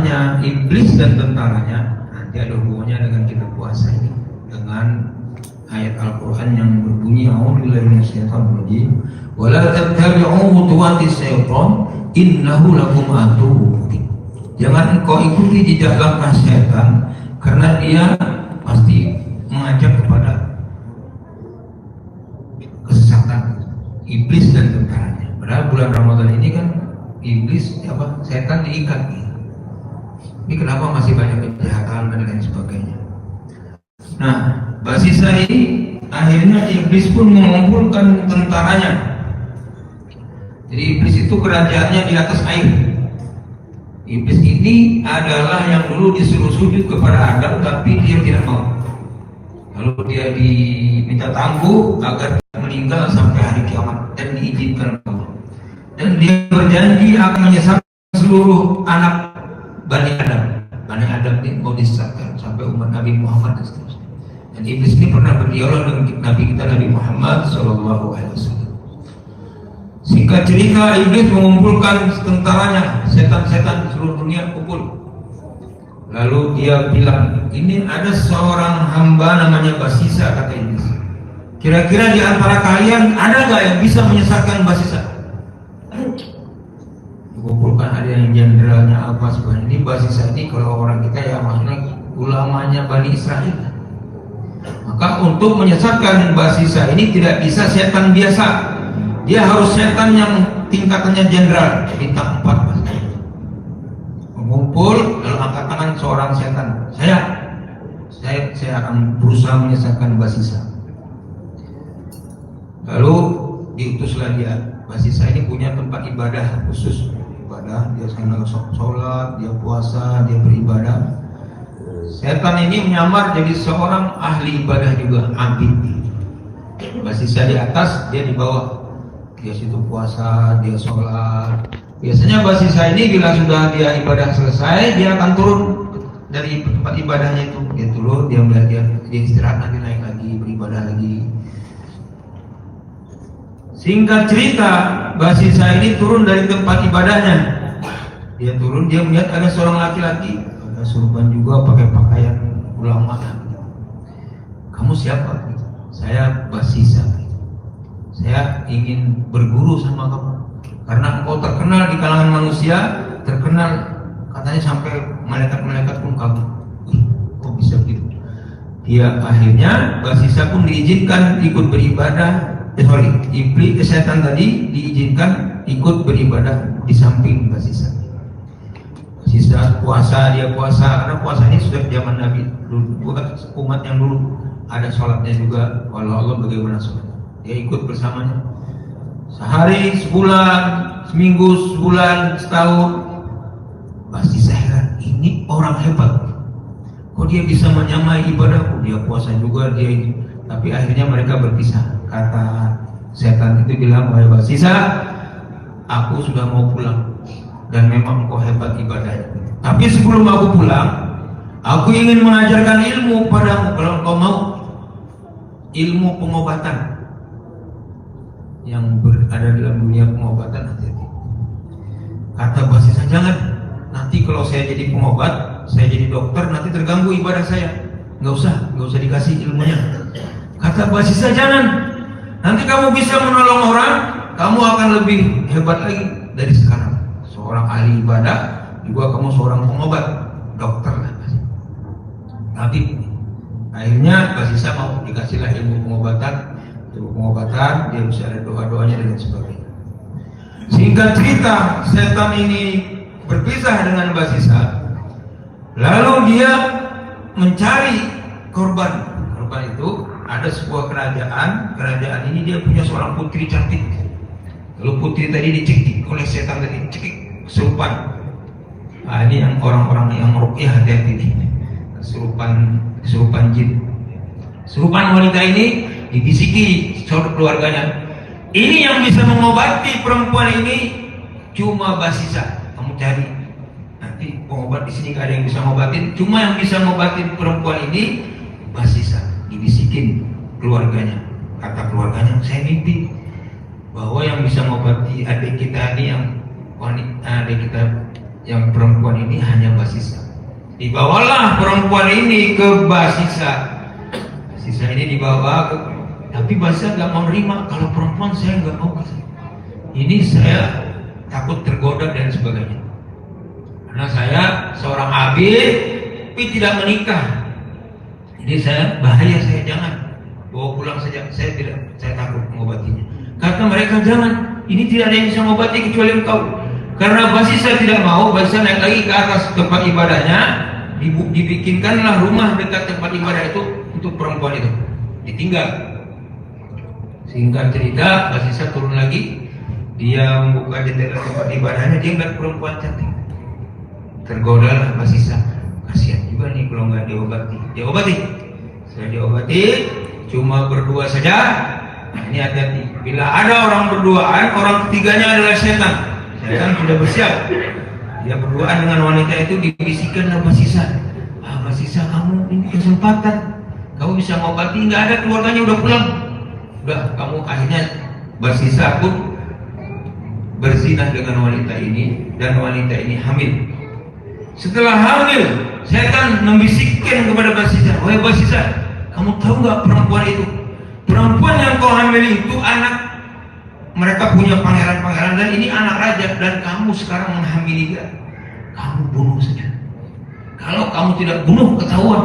tentaranya, iblis dan tentaranya, nanti ada hubungannya dengan kita puasa ini, dengan ayat Al-Quran yang berbunyi a'udzubillahi minasyaitonir rajim wala tattabi'u khutuwatis syaitan innahu lakum aduwwun mubin. Jangan engkau ikuti jejak langkah syaitan karena dia pasti mengajak kepada kesesatan, iblis dan tentaranya. Padahal bulan Ramadan ini kan iblis setan diikat. Ini kenapa masih banyak kejahatan dan lain sebagainya. Nah, Basisa ini akhirnya iblis pun mengumpulkan tentaranya. Jadi iblis itu kerajaannya di atas air. Iblis ini adalah yang dulu disuruh sujud kepada Adam, tapi dia tidak mau. Lalu dia diminta tangguh agar meninggal sampai hari kiamat dan diizinkan Allah. Dan dia berjanji akan menyesatkan seluruh anak Bani Adam. Bani Adam ini mau disesatkan sampai umat Nabi Muhammad dan seterusnya. Dan iblis ini pernah berdialog dengan Nabi kita Nabi Muhammad SAW. Singkat cerita, iblis mengumpulkan tentaranya, setan-setan di seluruh dunia kumpul. Lalu dia bilang, ini ada seorang hamba namanya Basisa, kata iblis. Kira-kira di antara kalian ada nggak yang bisa menyesatkan Basisa? Dikumpulkan, ada yang jenderalnya apa sebenarnya. Ini Basisa ini kalau orang kita ya maknanya ulamanya Bani Israel. Maka untuk menyesatkan Basisa ini tidak bisa setan biasa. Dia harus setan yang tingkatannya jenderal, bintang 4. Mengumpul, lalu angkat tangan seorang setan. Saya akan berusaha menyesatkan Basisa. Lalu diutuslah dia. Basisa ini punya tempat ibadah khusus. Ibadah, dia sangat sholat, dia puasa, dia beribadah. Setan ini menyamar jadi seorang ahli ibadah juga, abid. Basisa di atas, dia di bawah. Dia situ puasa, dia sholat. Biasanya Basisa ini bila sudah dia ibadah selesai, dia akan turun dari tempat ibadahnya itu. Dia turun, dia melihat dia istirahat, nanti naik lagi, beribadah lagi. Singkat cerita, Basisa ini turun dari tempat ibadahnya. Dia turun, dia melihat ada seorang laki-laki, ada surban juga, pakai pakaian ulama. Kamu siapa? Saya Basisa. Saya ingin berguru sama kamu karena engkau terkenal di kalangan manusia, terkenal katanya sampai malaikat-malaikat pun kagum. Kok bisa gitu? Dia akhirnya Basisa pun diizinkan ikut beribadah. Iblis setan tadi diizinkan ikut beribadah di samping Basisa. Basisa puasa, dia puasa karena puasa ini sudah zaman Nabi dulu, bukan umat yang dulu ada sholatnya juga. Kalau Allah bagaimana sholat? Dia ikut bersamanya sehari, sebulan, seminggu, sebulan, setahun. Pasti saya heran, ini orang hebat. Kok dia bisa menyamai ibadahku? Dia puasa juga, dia ini. Tapi akhirnya mereka berpisah. Kata setan itu bilang, wahai Basisa, aku sudah mau pulang dan memang kau hebat ibadahnya. Tapi sebelum aku pulang, aku ingin mengajarkan ilmu padamu. Kalau kau mau, ilmu pengobatan yang berada dalam dunia pengobatan, hati-hati. Kata Basisa, jangan. Nanti kalau saya jadi pengobat, saya jadi dokter, nanti terganggu ibadah saya. Nggak usah dikasih ilmunya. Kata Basisa, jangan. Nanti kamu bisa menolong orang, kamu akan lebih hebat lagi dari sekarang. Seorang ahli ibadah, juga kamu seorang pengobat, dokter lah. Tapi akhirnya Basisa mau dikasihlah ilmu pengobatan. Dia bisa ada doa-doanya dan sebagainya. Singkat cerita, setan ini berpisah dengan Basisa. Lalu dia mencari korban. Korban itu ada sebuah kerajaan. Kerajaan ini dia punya seorang putri cantik. Lalu putri tadi dicekik oleh setan tadi, cekik kesurupan. Nah, ini yang orang-orang yang meruqyah, hati-hati. Kesurupan jin. Kesurupan wanita ini dibisiki saudara keluarganya, ini yang bisa mengobati perempuan ini cuma Basisa. Kamu cari, nanti pengobat di sini gak ada yang bisa ngobatin, cuma yang bisa ngobatin perempuan ini Basisa. Dibisikin keluarganya. Kata keluarganya, saya mimpi bahwa yang bisa ngobati adik kita ini, yang wanita adik kita yang perempuan ini hanya Basisa. Dibawalah perempuan ini ke Basisa. Basisa ini dibawa ke, tapi Basisa nggak mau nerima. Kalau perempuan saya nggak mau kasih. Ini saya takut tergoda dan sebagainya. Karena saya seorang abid, tapi tidak menikah. Jadi saya bahaya, saya jangan bawa pulang saja. Saya takut mengobatinya. Kata mereka jangan. Ini tidak ada yang bisa mengobati kecuali engkau. Karena Basisa tidak mau, Basisa naik lagi ke atas tempat ibadahnya, dibikinkanlah rumah dekat tempat ibadah itu untuk perempuan itu. Ditinggal. Singkat cerita, Basisa turun lagi, dia membuka jendela tempat ibadahnya, dia ngeliat perempuan cantik. Tergoda lah Basisa. Kasihan juga nih kalau nggak diobati. Diobati. Saya diobati, cuma berdua saja. Nah, ini hati-hati. Bila ada orang berduaan, orang ketiganya adalah setan. Setan sudah bersiap. Dia berduaan dengan wanita itu, dibisikkan oleh Basisa. Basisa, kamu ini kesempatan. Kamu bisa mengobati, nggak ada, keluarganya udah pulang. Udah, kamu akhirnya Basisa pun berzinah dengan wanita ini, dan wanita ini hamil. Setelah hamil, setan membisikkan kepada Basisa, wahai Basisa, kamu tahu nggak perempuan itu? Perempuan yang kau hamil itu anak, mereka punya pangeran-pangeran, dan ini anak raja, dan kamu sekarang menghamili dia. Kamu bunuh saja. Kalau kamu tidak bunuh, ketahuan.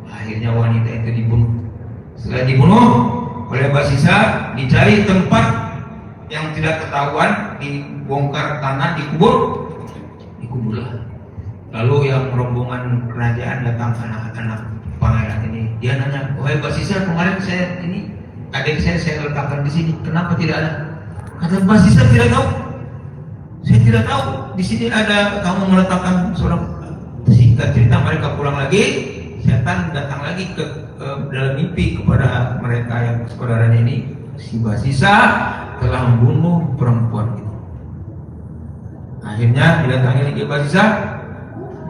Akhirnya wanita itu dibunuh. Setelah dibunuh oleh Basisa, dicari tempat yang tidak ketahuan, dibongkar tanah, dikuburlah. Lalu yang rombongan kerajaan datang, anak-anak pangeran ini, dia nanya, wahai Basisa, kemarin saya ini adik saya letakkan di sini, kenapa tidak ada? Kata Basisa, tidak tahu. Saya tidak tahu. Di sini ada kamu meletakkan seorang. Singkat cerita, mereka pulang lagi. Setan datang lagi ke dalam mimpi kepada mereka yang saudaranya ini. Si Basisa telah membunuh perempuan itu. Akhirnya didatangi lagi Basisa,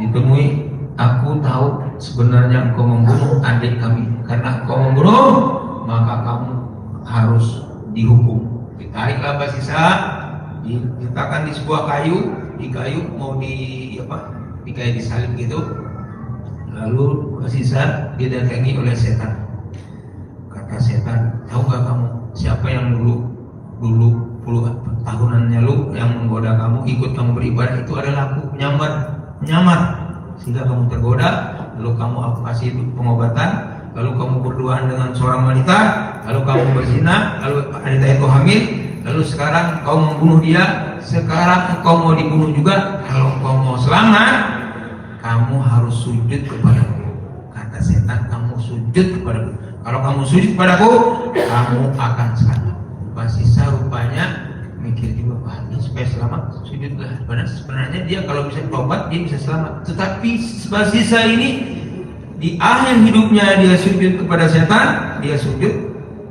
ditemui. Aku tahu sebenarnya engkau membunuh adik kami. Karena engkau membunuh, maka kamu harus dihukum. Ditariklah Basisa, diletakkan di sebuah kayu, mau kayak disalib gitu. Lalu Basisa didatangi oleh setan. Kata setan, tahu gak kamu siapa yang dulu puluhan tahunan lalu yang menggoda kamu, ikut kamu beribadah, itu adalah aku, menyamar sehingga kamu tergoda. Lalu aku kasih pengobatan, lalu kamu berduaan dengan seorang wanita, lalu kamu berzina, lalu wanita itu hamil, lalu sekarang kau membunuh dia, sekarang kau mau dibunuh juga. Kalau kau mau selamat, kamu harus sujud kepadaku. Kata setan, kamu sujud kepadaku. Kalau kamu sujud kepadaku, kamu akan selamat. Basisa rupanya mikir juga, ini supaya selamat sujudlah. Padahal sebenarnya dia kalau bisa tobat, dia bisa selamat. Tetapi Basisa ini di akhir hidupnya dia sujud kepada setan, dia sujud,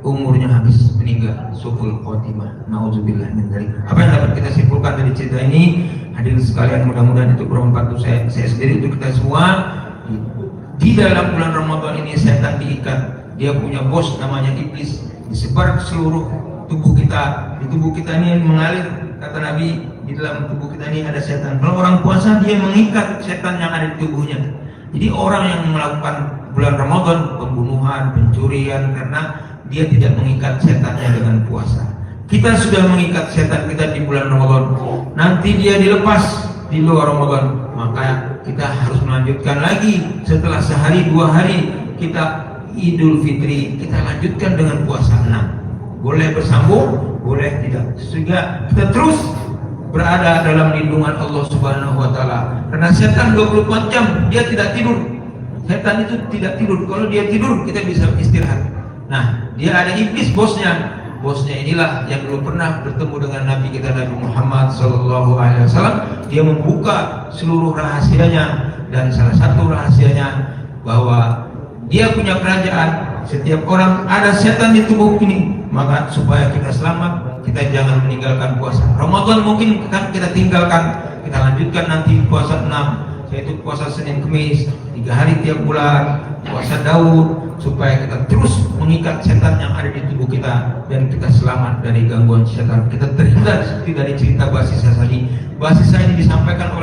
umurnya habis, meninggal, suful khotimah. Nauzubillah min dzalik. Apa yang dapat kita simpulkan dari cerita ini, hadirin sekalian, mudah-mudahan itu bermanfaat untuk saya sendiri, untuk kita semua. Di dalam bulan Ramadan ini setan diikat. Dia punya bos namanya iblis, disebar ke seluruh tubuh kita. Di tubuh kita ini mengalir, kata Nabi, di dalam tubuh kita ini ada setan. Kalau orang puasa, dia mengikat setan yang ada di tubuhnya. Jadi orang yang melakukan bulan Ramadan, pembunuhan, pencurian, karena dia tidak mengikat setannya dengan puasa. Kita sudah mengikat setan kita di bulan Ramadan, nanti dia dilepas di luar Ramadan, maka kita harus melanjutkan lagi. Setelah sehari 2 hari kita Idul Fitri, kita lanjutkan dengan puasa 6. Boleh bersambung, boleh tidak, sehingga kita terus berada dalam lindungan Allah Subhanahu wa taala. Karena setan 24 jam dia tidak tidur. Setan itu tidak tidur. Kalau dia tidur, kita bisa istirahat. Nah, dia ada iblis, bosnya. Bosnya inilah yang belum pernah bertemu dengan Nabi kita, Nabi Muhammad SAW. Dia membuka seluruh rahasianya, dan salah satu rahasianya bahwa dia punya kerajaan. Setiap orang ada setan di tubuh ini, maka supaya kita selamat, kita jangan meninggalkan puasa. Ramadan mungkin kan kita tinggalkan, kita lanjutkan nanti puasa 6, yaitu puasa Senin Kemis, 3 hari tiap bulan, puasa Daud, supaya kita terus mengikat setan yang ada di tubuh kita, dan kita selamat dari gangguan setan. Kita terhindar seperti dari cerita Basisa tadi. Basisa ini disampaikan oleh